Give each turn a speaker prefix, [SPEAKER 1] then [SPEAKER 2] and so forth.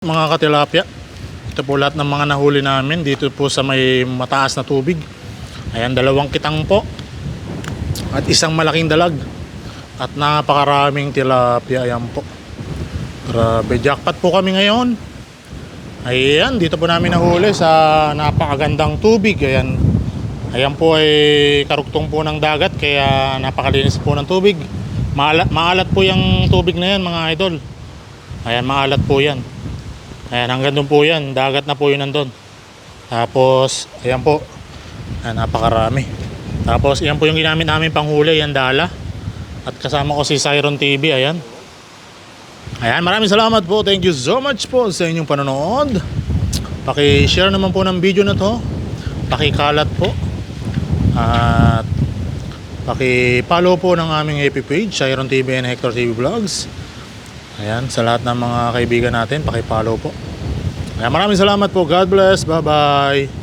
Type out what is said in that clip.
[SPEAKER 1] Mga katilapia, ito po lahat ng mga nahuli namin dito po sa may mataas na tubig. Ayan, 2 kitang po at isang malaking dalag at napakaraming tilapia. Ayan po, grabe, jackpot po kami ngayon. Ayan, dito po namin nahuli sa napakagandang tubig. Ayan, ayan po ay karugtong po ng dagat, kaya napakalinis po ng tubig. Maalat po yung tubig na yan, mga idol. Ayan, maalat po yan. Ayan, hanggang doon po yan, dagat na po yun nandun. Tapos, ayan po, ayan, napakarami. Tapos, ayan po yung ginamit namin panghuli, ayan, dala. At kasama ko si Siron TV, ayan. Ayan, maraming salamat po, thank you so much po sa inyong panonood. Paki-share naman po ng video na to, paki-kalat po, at paki-follow po ng aming FB page, Siron TV and Hector TV Vlogs. Ayan, sa lahat ng mga kaibigan natin, paki-follow po. Ayan, maraming salamat po. God bless. Bye-bye.